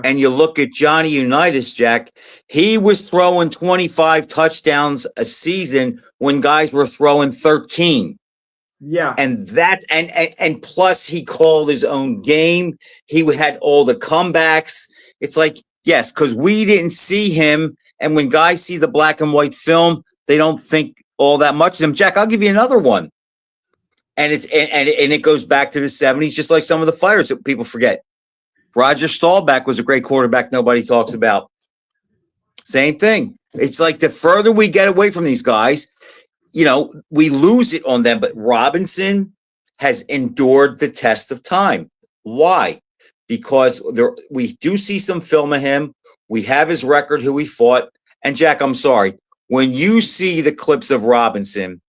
and you look at Johnny Unitas, Jack, he was throwing 25 touchdowns a season when guys were throwing 13. Yeah. And that's and plus he called his own game. He had all the comebacks. It's like, yes, because we didn't see him. And when guys see the black and white film, they don't think all that much of him. Jack, I'll give you another one. And it goes back to the 70s, just like some of the fighters that people forget. Roger Staubach was a great quarterback nobody talks about. Same thing. It's like the further we get away from these guys, we lose it on them. But Robinson has endured the test of time. Why? Because we do see some film of him. We have his record, who he fought. And Jack, I'm sorry. When you see the clips of Robinson,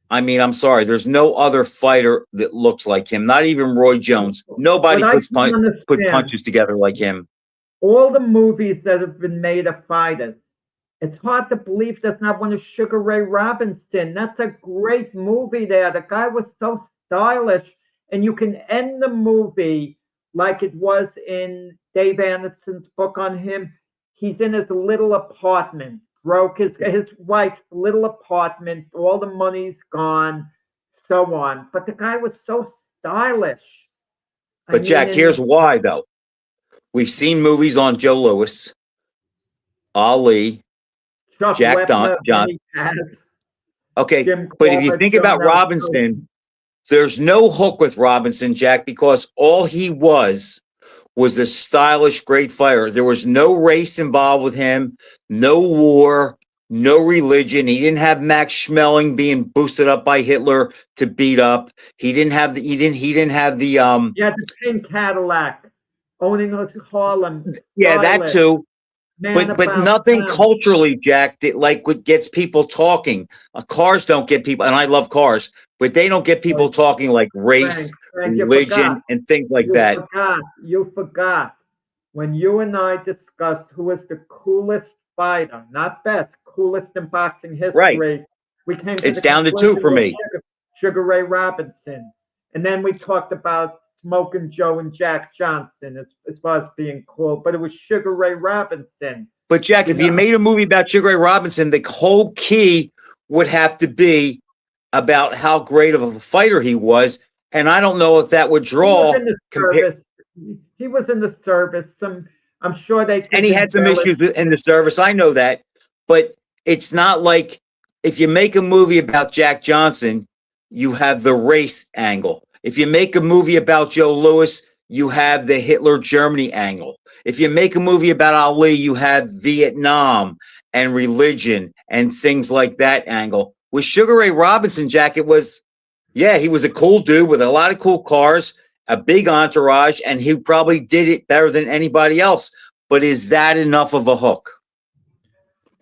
I mean, I'm sorry. There's no other fighter that looks like him. Not even Roy Jones. Nobody put punches together like him. All the movies that have been made of fighters, it's hard to believe that's not one of Sugar Ray Robinson. That's a great movie there. The guy was so stylish. And you can end the movie like it was in Dave Anderson's book on him. He's in his little apartment, broke his wife's little apartment, all the money's gone, so on. But the guy was so stylish. But Jack, here's why, though. We've seen movies on Joe Louis, Ali, Jack John. Okay, but if you think about Robinson, there's no hook with Robinson, Jack, because all he was a stylish, great fighter. There was no race involved with him, no war. no religion. He didn't have Max Schmeling being boosted up by Hitler to beat up. He didn't have the Yeah, the pink Cadillac, owning a Harlem, yeah, that stylish, too. man But about nothing town. culturally, Jack, that like what gets people talking. Cars don't get people, and I love cars, but they don't get people talking like race, Frank, you forgot. religion, and things like You that. forgot. You forgot. When you and I discussed who was the coolest fighter, not best, coolest in boxing Right. history, we came to It's the down to two conclusion for it was me. Sugar Ray Robinson. And then we talked about Smoking Joe and Jack Johnson as far as being cool, but it was Sugar Ray Robinson. But Jack, if you made a movie about Sugar Ray Robinson, the whole key would have to be about how great of a fighter he was. And I don't know if that would draw. He was in the service. I'm sure they could. And he had some issues in the service. I know that. But it's not like if you make a movie about Jack Johnson, you have the race angle. If you make a movie about Joe Louis, you have the Hitler Germany angle. If you make a movie about Ali, you have Vietnam and religion and things like that angle. With Sugar Ray Robinson, Jack, it was, yeah, he was a cool dude with a lot of cool cars, a big entourage, and he probably did it better than anybody else. But is that enough of a hook?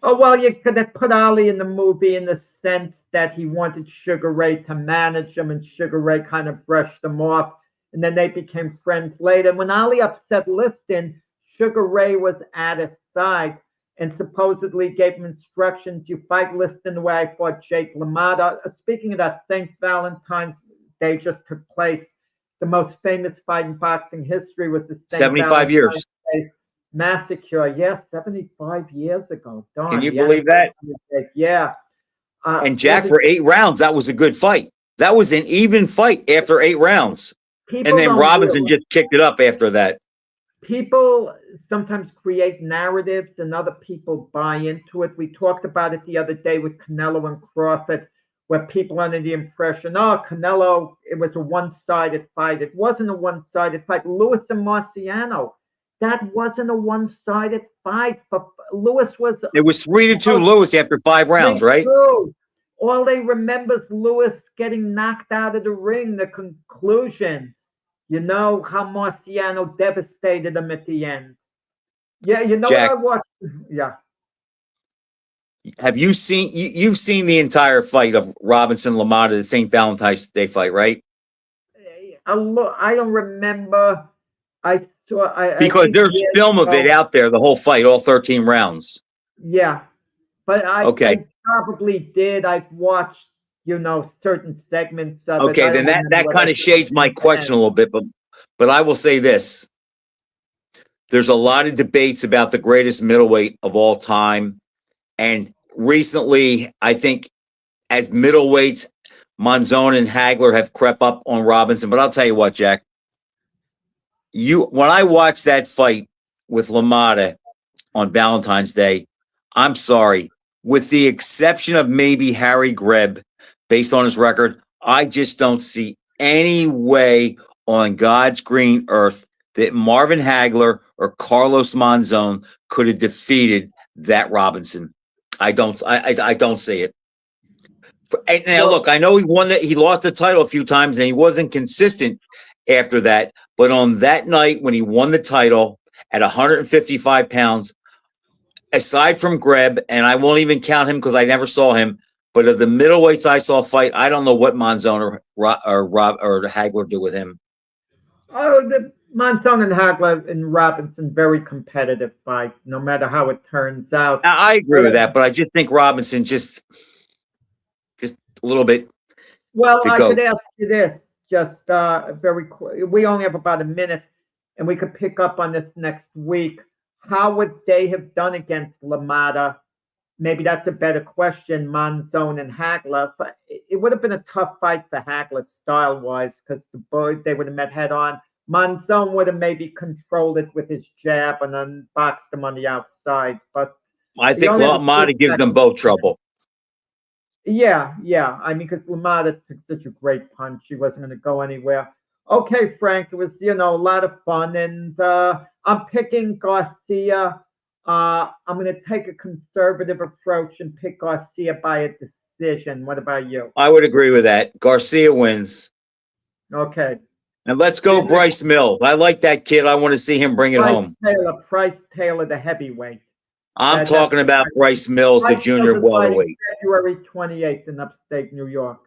Oh, well, you could have put Ali in the movie in the sense that he wanted Sugar Ray to manage him, and Sugar Ray kind of brushed them off, and then they became friends later. When Ali upset Liston, Sugar Ray was at his side and supposedly gave him instructions. You fight Liston the way I fought Jake LaMotta. Speaking of that, St. Valentine's Day just took place. The most famous fight in boxing history was the St. 75 years. Day massacre. Yes, 75 years ago. Darn, can you believe that? Yeah. And Jack, for 8 rounds, that was a good fight. That was an even fight after 8 rounds. And then Robinson just kicked it up after that. People sometimes create narratives and other people buy into it. We talked about it the other day with Canelo and Crawford, where people under the impression, oh, Canelo, it was a one-sided fight. It wasn't a one-sided fight. Lewis and Marciano, that wasn't a one-sided fight. Lewis was. It was 3-2 Lewis after 5 rounds, right? All they remember is Lewis getting knocked out of the ring. The conclusion, you know how Marciano devastated him at the end. Yeah, you know Jack, what I watched. Yeah. Have you seen? You've seen the entire fight of Robinson LaMotta, the St. Valentine's Day fight, right? I don't remember. Because there's film of it out there, the whole fight, all 13 rounds. Yeah, but I probably did. I've watched, certain segments of it. Okay, then that kind of shades my question a little bit, but I will say this. There's a lot of debates about the greatest middleweight of all time. And recently, I think as middleweights, Monzon and Hagler have crept up on Robinson. But I'll tell you what, Jack. When I watched that fight with LaMotta on Valentine's Day, I'm sorry, with the exception of maybe Harry Greb, based on his record, I just don't see any way on God's green earth that Marvin Hagler or Carlos Monzon could have defeated that Robinson. I don't see it. And now, look, I know he lost the title a few times and he wasn't consistent after that. But on that night when he won the title at 155 pounds, aside from Greb, and I won't even count him because I never saw him, but of the middleweights I saw fight, I don't know what Monzon or Hagler do with him. Oh, the Monzon and Hagler and Robinson, very competitive fight, no matter how it turns out. Now, I agree with that, but I just think Robinson just a little bit. Well, I could ask you this, just very quick. We only have about a minute, and we could pick up on this next week. How would they have done against LaMotta? Maybe that's a better question, Monzon and Hagler. But it would have been a tough fight for Hagler style-wise because they would have met head-on. Monzon would have maybe controlled it with his jab and then boxed him on the outside. But I think LaMotta gives them both trouble. Yeah. I mean, because LaMotta took such a great punch. He wasn't going to go anywhere. Okay, Frank, it was, a lot of fun. And I'm picking Garcia. I'm going to take a conservative approach and pick Garcia by a decision. What about you? I would agree with that. Garcia wins. Okay. And let's go Bryce Mills. I like that kid. I want to see him bring it home. Price Taylor, the heavyweight. I'm talking about Bryce Mills, the junior welterweight. February 28th in upstate New York.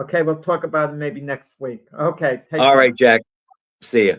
Okay, we'll talk about it maybe next week. Okay. All right, Jack. See ya.